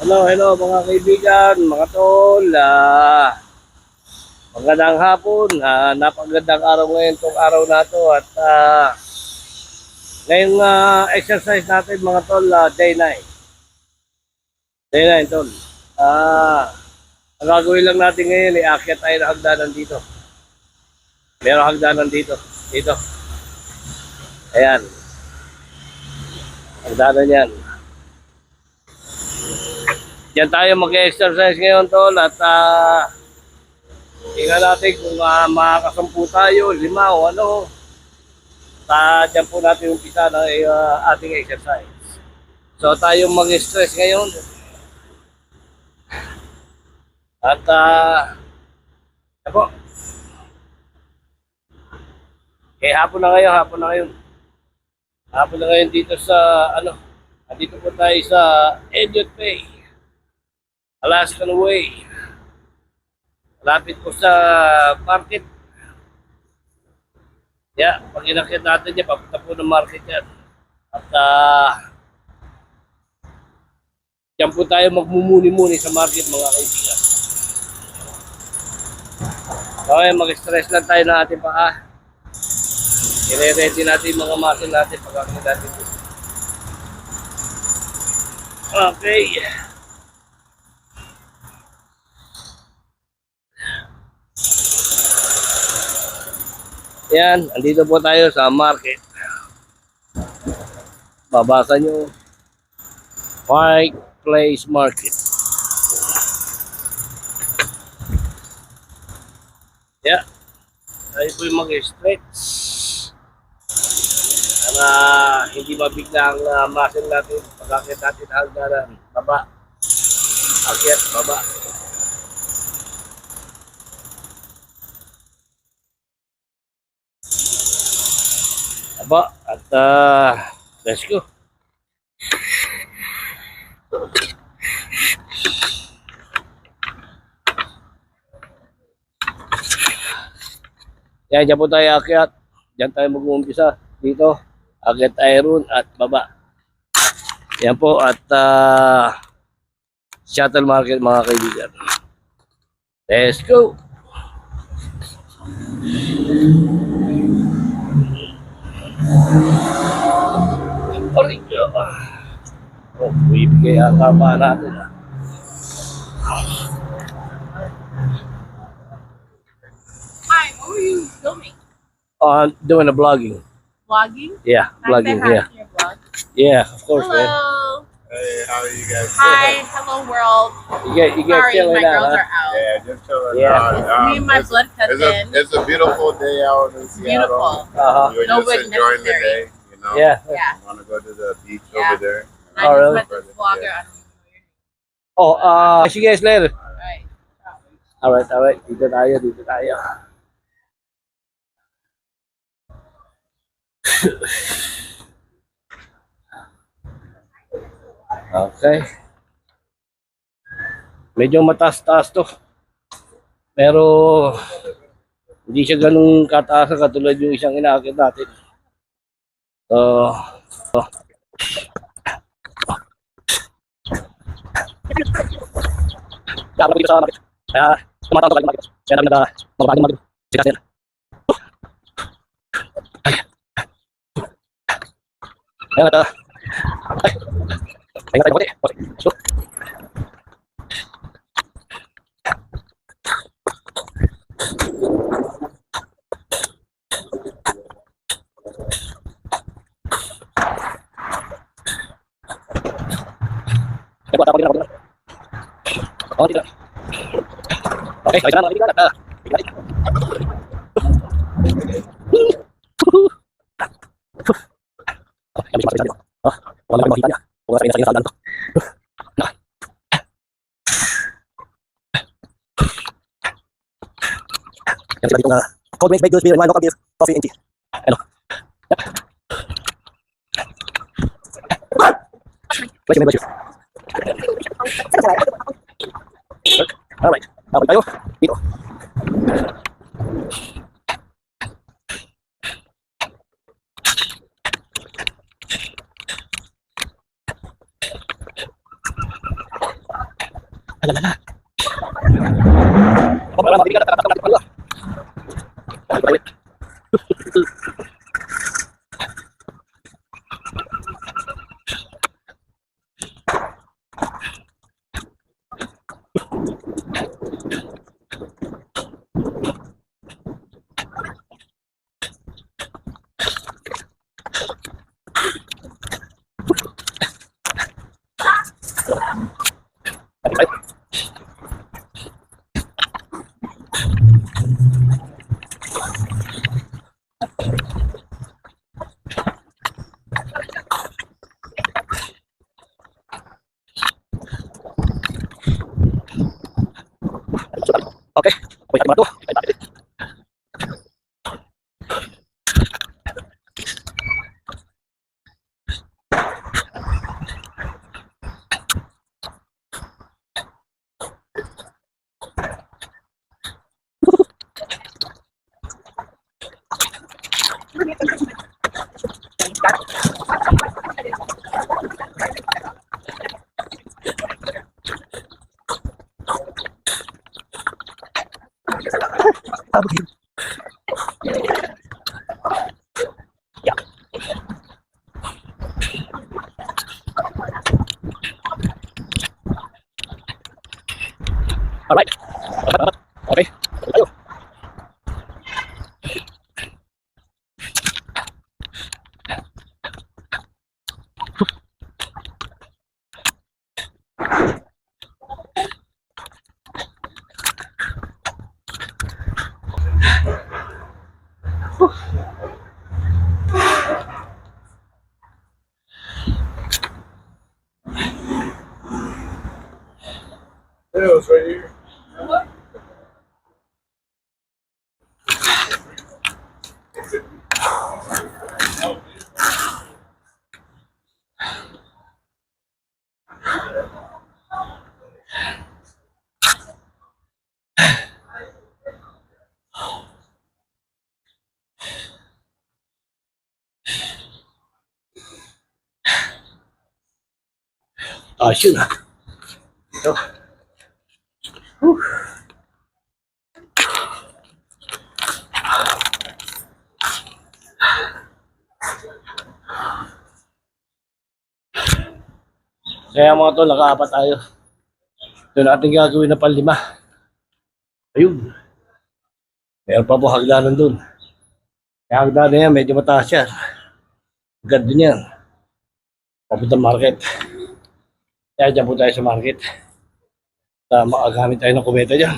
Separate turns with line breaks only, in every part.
Hello mga kaibigan, mga tol. Magandang hapon. Napakagandang araw ngayon itong araw na to. At ngayong exercise natin mga tol, day 9. Day 9 tol. Ang gagawin lang natin ngayon, iakyat tayo ng hagdanan dito. Meron hagdanan dito. Dito. Ayan. Hagdanan yan. Diyan tayo mag-exercise ngayon tol. At tingnan natin kung makakasampu tayo, 5 o ano. Diyan po natin umpisa ng ating exercise. So tayo mag-stress ngayon. At ako. Hapon na ngayon. Hapon na ngayon dito sa dito po tayo sa Elliott Bay, Alaskan Way. Malapit po sa market. Pag inakyat natin yan, papunta po ng market yan. At diyan po tayo magmumuni-muni sa market mga kaibigan. Okay, mag-stress lang tayo ng ating paa. I-ready natin yung mga muscle natin pag-akyat natin po. Okay. Yan, andito po tayo sa market. Babasa nyo, Pike Place Market. Tayo po yung mag-stretch para hindi mabigla ang muscle natin. Pag-akyat natin hanggang baba. Akyat, baba. Aba, at let's go. Diyan po tayo akyat. Diyan tayo mag-uumpisa. Dito, akyat tayo ron at baba. Yan po at shuttle market mga kaibigan. Let's go. Bibigay ang kapa natin.
Hi, what were you filming?
Doing a vlogging.
Vlogging?
Yeah, vlogging.
Can I say hi
Yeah,
to your vlog?
yeah, of course.
Hello.
Man.
Hey, how are you guys?
Hi, hello world.
You get
Sorry,
chilling
my
out,
girls
huh?
are out.
Yeah, just chilling.
Yeah.
Me and my blood cousin.
It's a beautiful day out in Seattle.
Beautiful.
Uh-huh.
We're
No
just
wood
enjoying the
necessary.
day. You know.
Yeah.
Yeah.
Want to go to the beach
Yeah.
over there.
I
Oh,
just
really?
met this vlogger. I don't even
Oh, see you guys later.
know where
Alright. Dito tayo. Okay. Medyo mataas-taas to. Pero hindi siya ganun kataas katulad yung isang inaakit natin. So, dapat dito sa market. Kaya tumatawag tayo market. Kaya dami na magbabago market. Sikas nila. Ayan at ay tayo konti. So, okay, ayos na mga kaibigan at kami sa dito. Wala na makita niya. Wala sa sandal to. Yan sila dito na cold drinks, baked goods, beer, and wine, local beer, coffee, and tea. Ano? Where's your membership? Alright. Habang tayo. Dito. Alalala. Para matigas na natin pala. Balik. Okay. Okay, tama to. Yeah. Alright. Okay. Tayo.
Yeah, it's right here.
Yun na. Ito. Kaya mga tol, nakaapat tayo. Ito natin gagawin na panlima. Ayun. Meron pa po hagdanan dun. Kaya hagdanan yan, medyo mataas yan. Agad din yan. Papunta market. Kaya dyan po tayo sa market. Makagamit tayo ng kumeta dyan.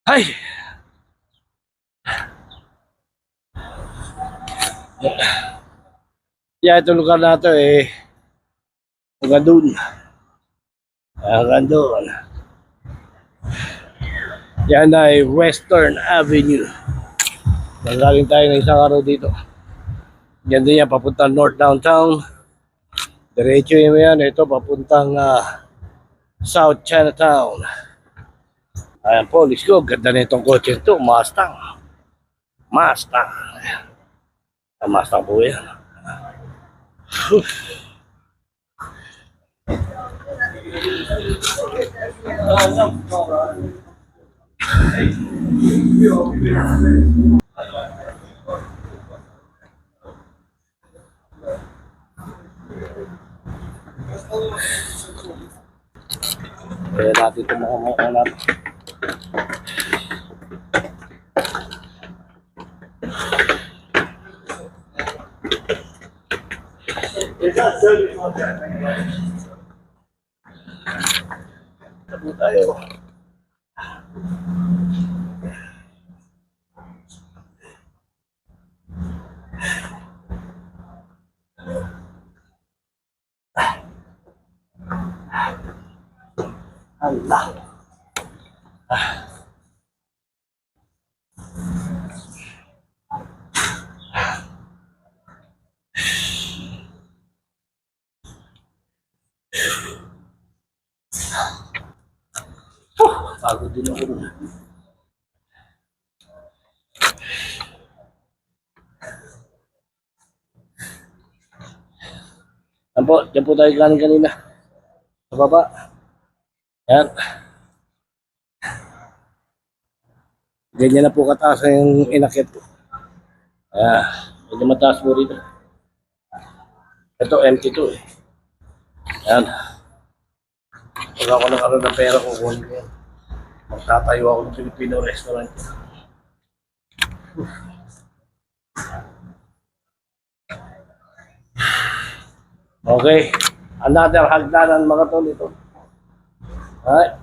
Ay! Yeah, itong lugar na ito hanggang doon. Hanggang doon. Yan ay Western Avenue. Nanggaling tayo ng isang araw dito. Yan din yan, papuntang North Downtown. Diretso yun yan. Ito, papuntang South Chinatown. Ayan po, let's go. Ganda na itong kotse ito. Mustang. Mustang. Mustang po yan. Kaya natin ito mga natin. Tabi tayo. Allah. Pagod din ako. Diyan po tayo galing kanina. Sa baba. Yan. Ganyan na po kataas yung inakit ko. Medyo mataas po rito. Ito, empty to eh. Yan. Pag ako nakaroon ng pera, kukunin ko yan. Magtatayo ako ng Filipino restaurant. Okay. Another hagdanan mga tol ito. Alright.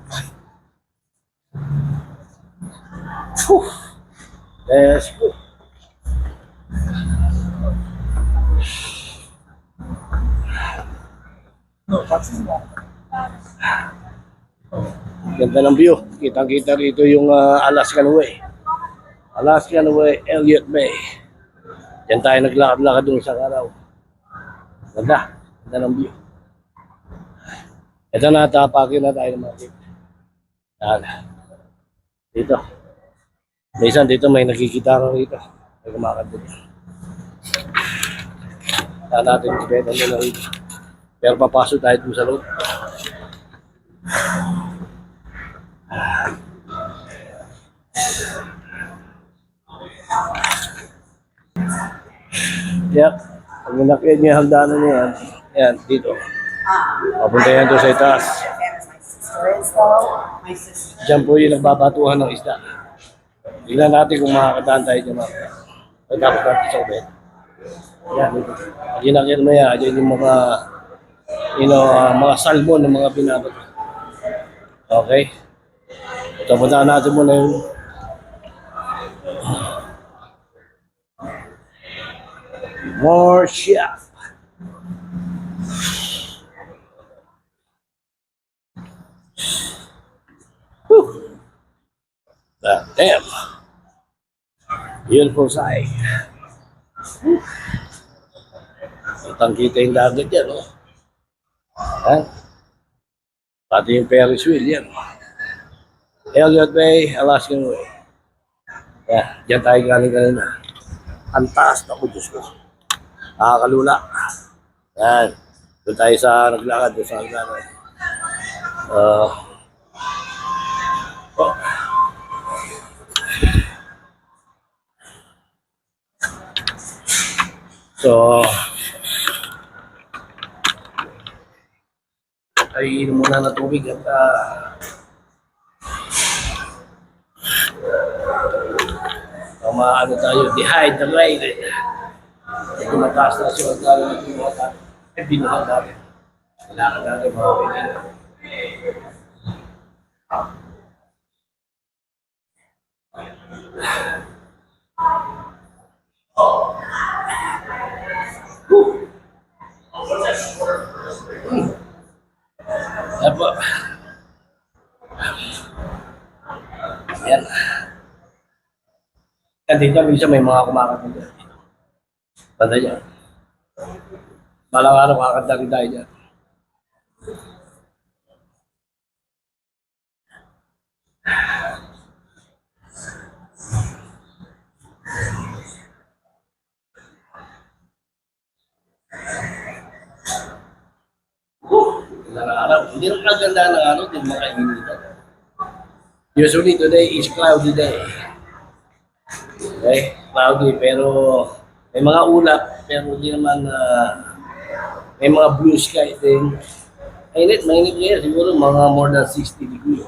Whew. Let's go. Ganda ng view. Kitang-kita rito yung Alaskan Way. Alaskan Way, Elliott Bay. Diyan tayo naglakad-lakad dun sa araw. Ganda. Ganda ng view. Ito na, tapakin na tayo ng mga tip. Yan. Dito. Minsan dito may nakikita ka rito. May kumakad dito. Saan natin ibetan nila rito. Pero papasok tayo dun sa loob. Yan. Pag minakit niya yung hagdanan niya yan. Yan, dito. Papunta yan doon sa itaas. Diyan po yung nagbabatuhan ng isda. Tingnan natin kung makakadaan tayo dyan. Pagkapos natin sa ubed. Yan, dito. Pag inakit mo yan, dyan yung mga mga salmon ng mga binabat. Okay? Ito, puntaan natin muna yung more shop. Whew. Damn. Beautiful sight. Kitang kita yung dagat yan, oh. Yan. Pati yung Ferris wheel yan. Elliott Bay, Alaskan Way. Yan, dyan tayo galing kanina. Ang taas na ko, Diyos ko. Nakakalula. Yan. Doon tayo sa naglakad, doon sa naglakad. Oh. So, ay inom muna ng tubig at maano tayo, dehydrated. Ito mataas na siya, binuhat natin. Kailangan natin mga pinili. Apo. Yan. Yan dito, minsan may mga kumakain dito. Tanda niya. Malang araw kakanta rin tayo dyan. Hindi rin maganda ng araw, din makainitan. Usually today is cloudy day. Okay, cloudy pero may mga ulap pero hindi naman may mga blue sky din. Mainit ngayon siguro mga more than 60 degrees.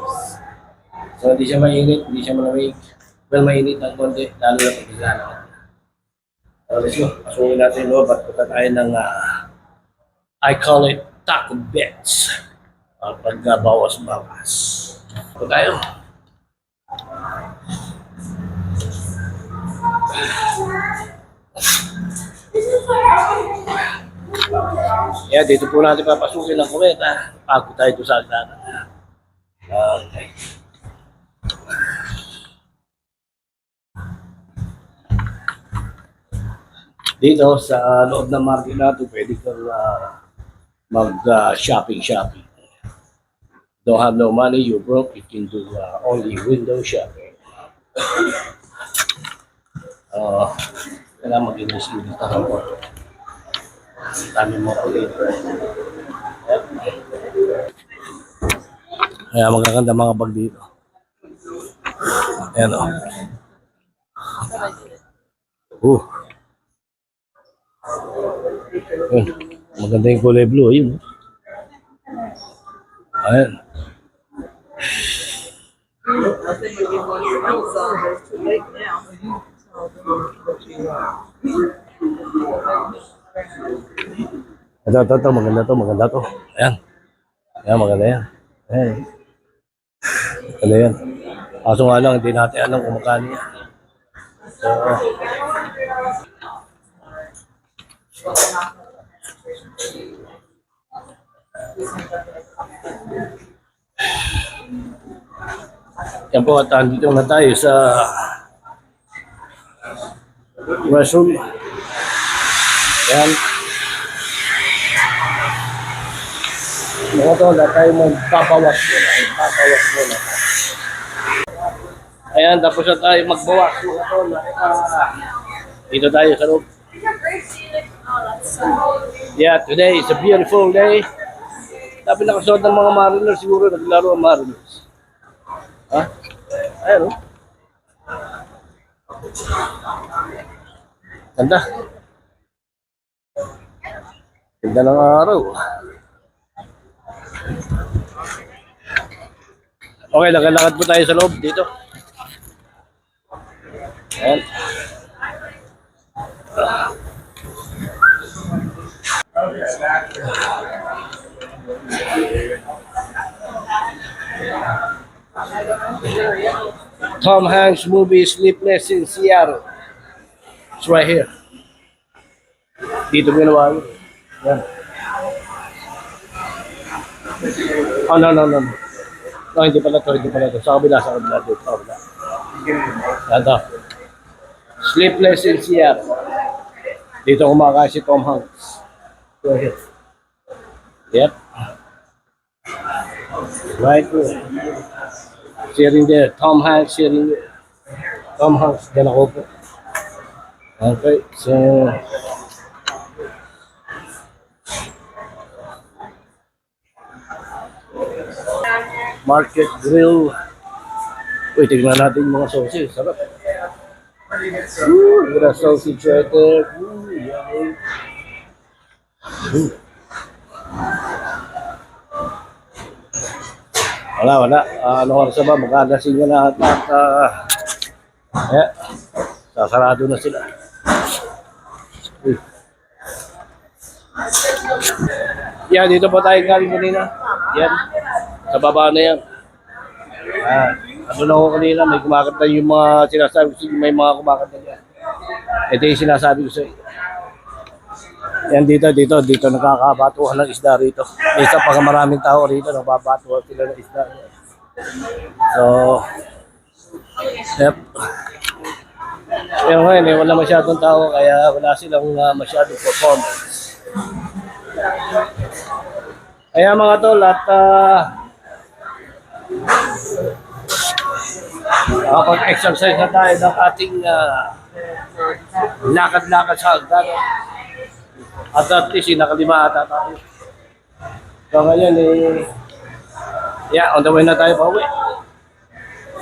So hindi siya mainit, hindi siya malamig. Well, mainit ng konti, lalo na pag-ilalakad. So let's go, pasukin natin loob at punta tayo ng I call it taco beds. Pagbawas-bawas. Ito tayo. Yeah, dito po natin papasukin ang kumeta. Bago tayo ito sa agdanan. Okay. Dito sa loob ng market natin, pwede kang mag-shopping. Don't have no money, you're broke, you can do only window shopping. Kailangan mag-English dito sa hapon. Dami mo ko dito. Kaya magaganda mga bag dito. Ayan o. Ayun. Maganda yung kulay blue. Ayun. Ayan. Ito, maganda to. Ayan. Ayan, maganda yan. Ayan. Maganda yan. Kaso nga lang, hindi natin alam kung magkano yan. So, yan po at dito na tayo sa restroom. Yan. Mga to, na tayo magpapawas muna. Magpapawas muna. Ayan, tapos na tayo magbawas. Mga to, dito tayo sa loob. Yeah, today is a beautiful day. Sabi nakasuot ng mga Mariners, siguro naglaro ang Mariners. Ha? Ayan o. Ganda. Ganda ng araw. Okay, lakad-lakad po tayo sa loob dito. Ayan. Tom Hanks movie Sleepless in Seattle. It's right here. Dito ginawa yun. Yan. Oh, no. No, hindi pala to. Sa kabila dito. Sa kabila. Yan to. Sleepless in Seattle. Dito kumakain si Tom Hanks. Right here. Yep. Right here. Sharing there. Tom Hanks sharing there. Tom Hanks. Diyan ako po. Okay. So, Market Grill. Uy, tignan natin yung mga sausage. Sarap. Ooh, the sausage right there. Ooh, yummy. Ooh. Wala. Ano oras ba? Magkadasin ka na at sasarado na sila. Uy. Yan, dito po tayo galing kanina. Yan. Sa baba na yan. Ano na ako kanina, may kumakanta yung mga sinasabi ko, may mga kumakanta yan. Ito yung sinasabi ko sa iyo. Yan dito nakakabatuhan ng isda rito. Isa pa maraming tao rito, nababatuhan sila ng isda. So, yep. Pero ngayon, wala masyadong tao, kaya wala silang masyadong performance. Kaya mga tol, at kapag-exercise na tayo ng ating lakad-lakad sa hagdan. At least, nakalima ata tayo. So ngayon, on the way na tayo pa uwi.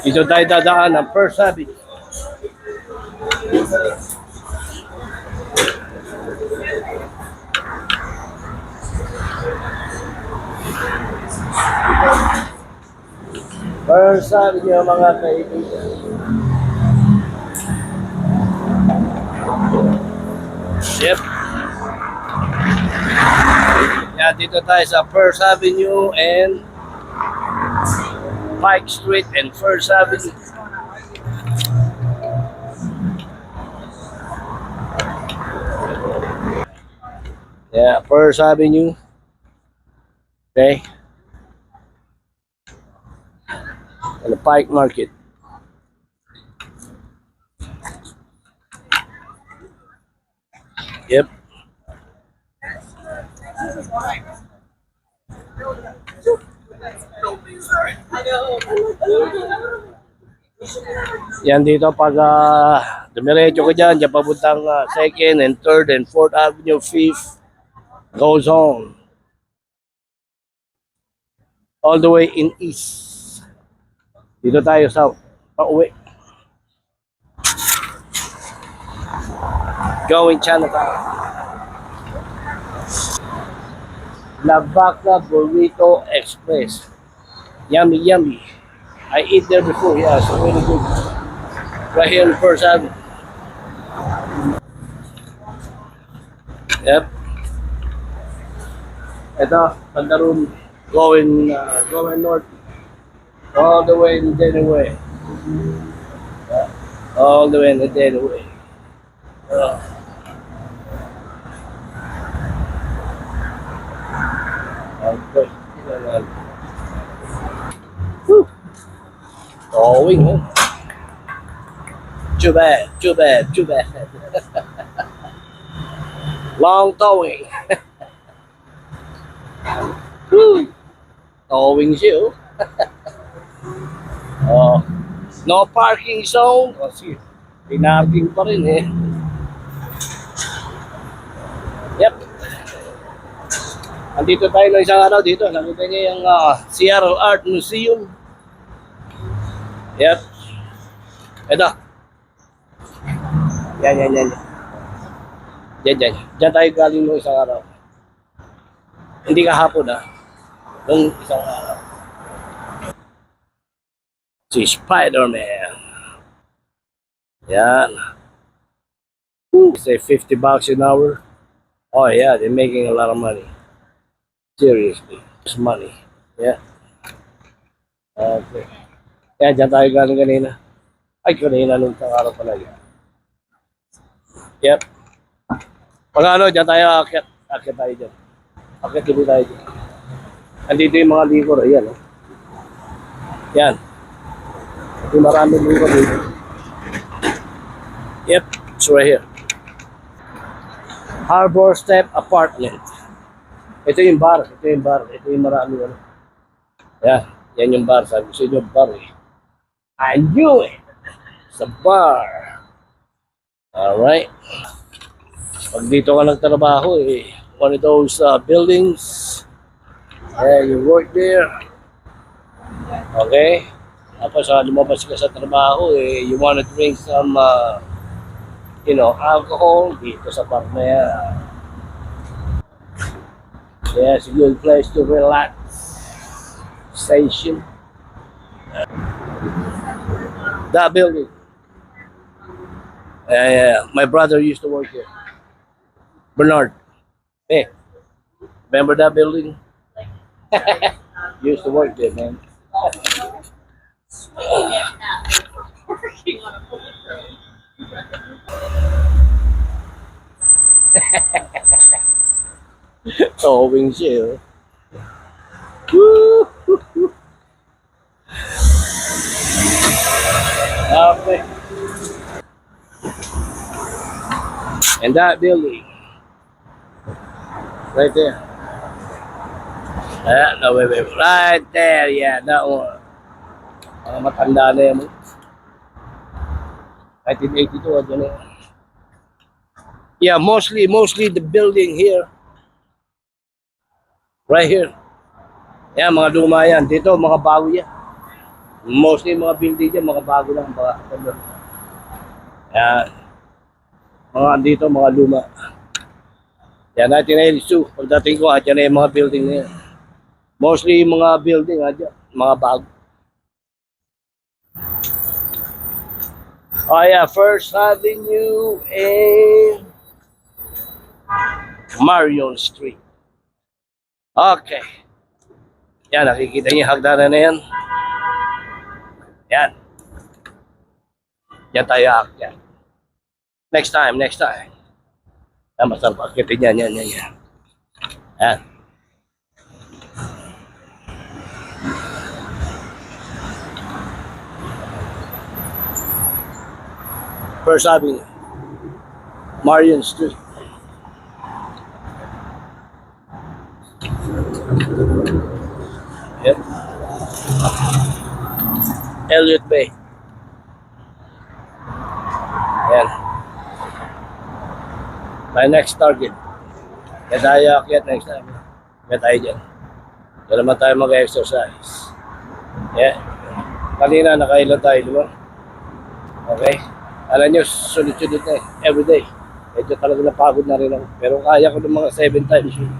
Dito tayo dadaan ng First Avenue. First Avenue, mga kaibigan. Yep. Yan, dito tayo sa First Avenue and Pike Street and First Avenue. Yeah, First Avenue. Okay. And the Pike Market. Yep. Yan dito pag dumiretso ka dyan papuntang 2nd and 3rd and 4th Avenue, 5th goes on all the way in east. Dito tayo south. Pauwi. Going Chinatown. La Vaca Burrito Express. Yummy, yummy. I eat there before. Yeah, it's really good. Right here in First Avenue. Yep. Ito, Pandaroon. Going north. All the way in Denny Way. All the way in the Denny Way. Okay. Whew. Going, huh? Too bad, too bad, too bad. Long towing. Whew. Towing siya, oh. Oh. No parking zone. Kasi, pinarking pa rin eh. Yep. Andito tayo ng isang araw dito. Nakita niyo yung Seattle Art Museum. Yep. Ito. Yan. Diyan tayo galing ng isang araw. Hindi kahapon Nung isang araw. Si Spider-Man. Yan. Say $50 an hour. Oh yeah, they're making a lot of money. Seriously. It's money. Yeah. Okay. Kaya dyan tayo galing kanina. Ay, kanina nung isang araw pala yan. Yep. Pag dyan tayo akit. Akit tayo dyan. Akit dito tayo dyan. Andito yung mga likor. Ayan, oh. Yan. Yung maraming likor dito. Yep. It's right here. Harbor Step Apartment. Ito yung bar. Ito yung maraming ano. Yan. Yan yung bar. Sabi ko sa inyo, bar eh. I knew it. It's a bar. Alright. Pag dito ka nagtrabaho one of those buildings. You work there. Okay? Tapos lumabas ka sa trabaho you want to drink some alcohol dito sa bar na yan. Yeah, it's a good place to relax. Station. That building. Yeah. My brother used to work here. Bernard. Hey, remember that building? Used to work there, man. Towing siya. Woo! Okay. And that building. Right there. No, wait. Right there, yeah, that one. Mga matanda na yan. 1982, dyan na. Yeah, mostly the building here. Right here. Yan, mga luma yan. Dito, mga bago yan. Mostly mga building dyan, mga bago lang. Yan. Mga dito, mga luma. Yan, 1982. Pagdating ko, dyan na yung mga building na yan. Mostly mga building, dyan, mga bago. Oh yeah, First Avenue and Marion Street. Okay. Yan, nakikita niyo hagdanan na yan. Yan. Yan tayo aakyat. Next time. Yan, masarap akitin yan. Yan. First Avenue, Marion Street. Yep. Elliott Bay. Yan. My next target. Kaya tayo akyat next time. Kaya tayo dyan. Kaya naman tayo mag-exercise. Yeah. Kanina nakailan tayo, di ba? Okay. Alam nyo, sunod-sunod na eh. Everyday. Medyo talaga napagod na rin ako. Pero kaya ko ng mga 7 times yun.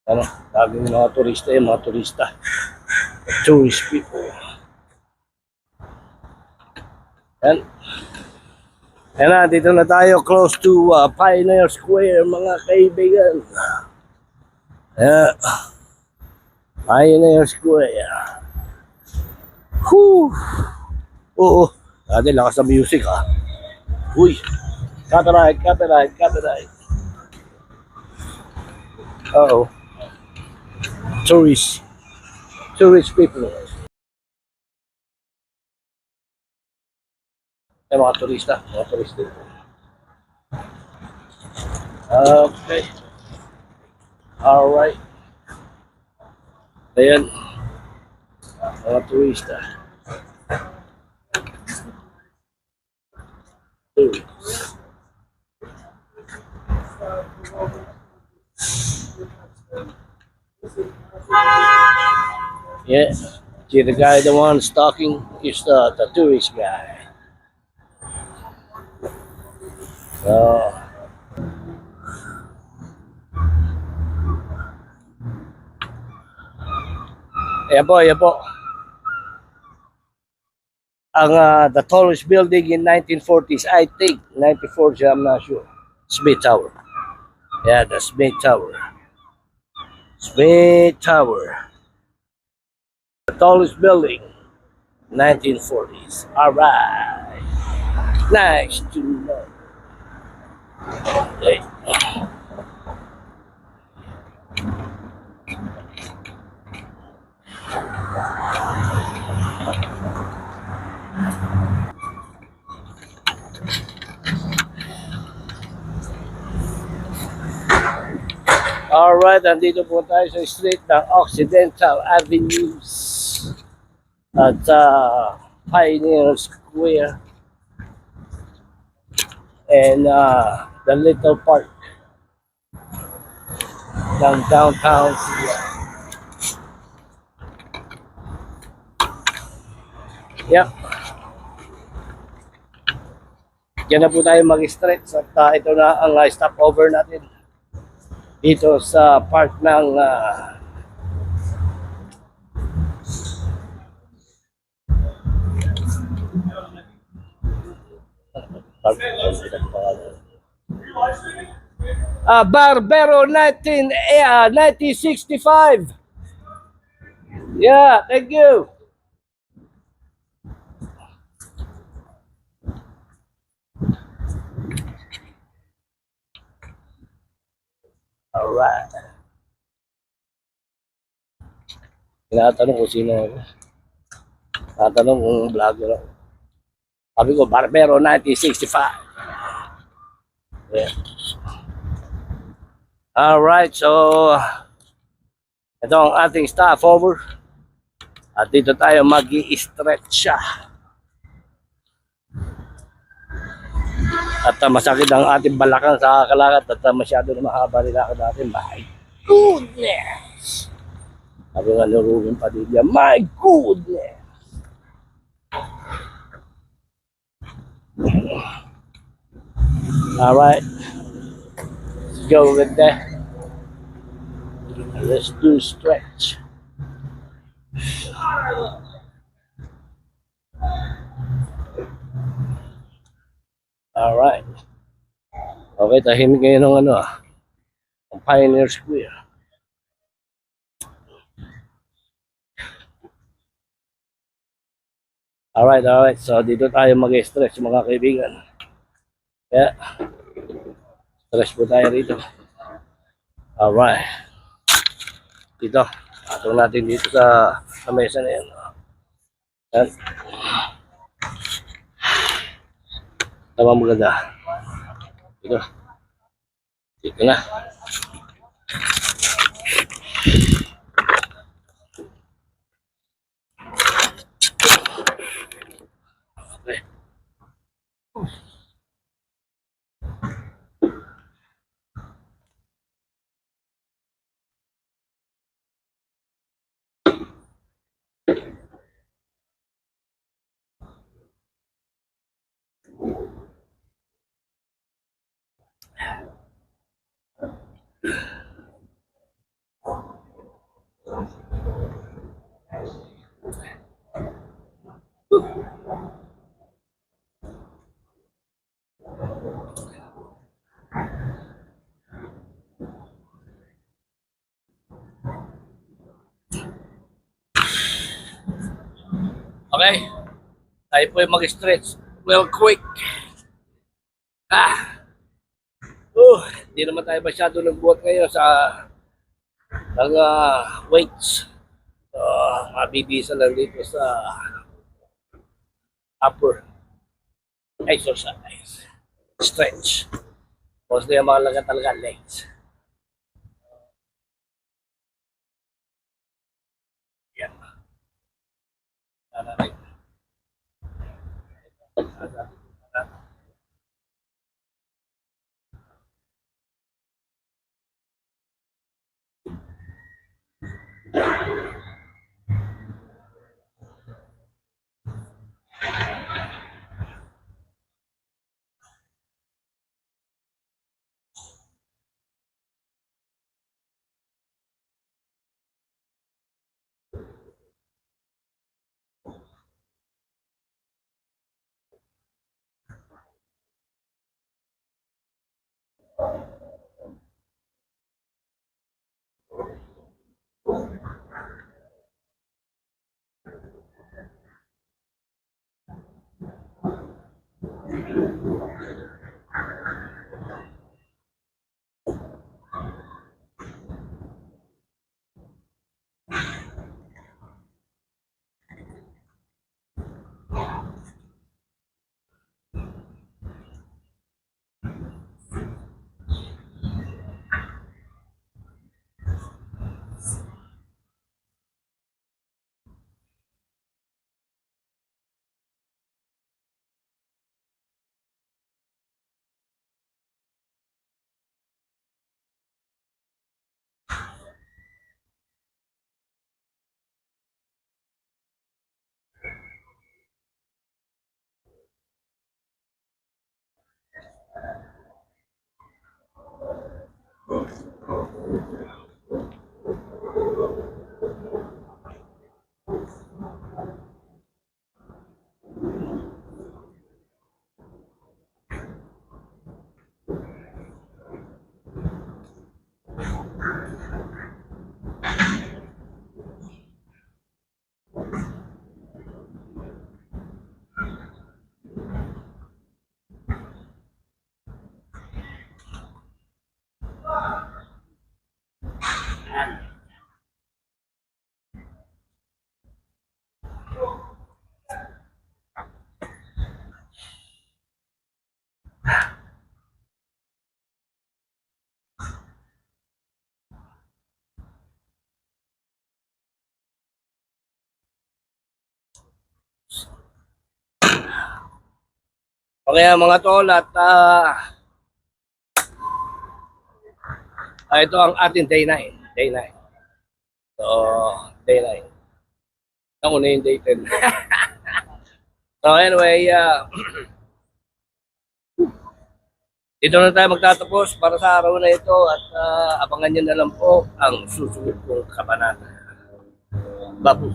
Ano? Laging mga turista yung mga turista. Tourist people. Yan. Yan na, dito na tayo close to Pioneer Square, mga kaibigan. Yeah. Pioneer Square. Whew. Oo. Dati lakas ng music ah. Uy. Copyright. Uh-oh. Tourist people. Eh, mga turista. Okay. Alright. Ayan. Mga turista. Yeah. See the guy, the one stalking is the tourist guy. So, ayan po. Ang the tallest building in 1940s, I think 1940s, I'm not sure. Smith Tower. Yeah, the Smith Tower. The tallest building, 1940s. All right. Nice to know. Okay. Alright, andito po tayo sa street ng Occidental Avenues at Pioneer Square and the little park ng downtown Cebu. Yep. Diyan na po tayo mag-stretch at ito na ang stopover natin dito sa park ng Barbero 1965. Yeah, thank you. Alright. Tinatanong ko sino ako. Tinatanong kung vlogger ako. Sabi ko, Barbero 1965. Yeah. Alright, so ito ang ating stopover. At dito tayo mag-i-stretch siya. At masakit ang ating balakang sa kakalakad at masyado na mahaba rin ako natin. My goodness! Sabi nga ni Ruben Padilla, my goodness! Alright. Let's go with that. Let's do stretch. Alright. Okay, tahimik ngayon ng ang Pioneer Square. Alright. So, dito tayo mag-stretch mga kaibigan. Yeah. Stretch po tayo rito. Alright. Dito. Atong natin dito sa mesa na yan. Yan. Tama maganda. Dito. Dito na. Okay. Okay, tayo po yung mag-stretch real quick. Hindi naman tayo masyado nagbuhat ngayon sa mga weights. So, mabibisa lang dito sa upper exercise. Stretch. Mostly yung mga laga talaga legs. Yan. Right. Okay mga tol at ito ang ating day 9. Day 9. So, day 9. Ako na yung day 10. So anyway, dito na tayo magtatapos para sa araw na ito at abangan nyo na lang po ang susunod kong kabanata. Babu.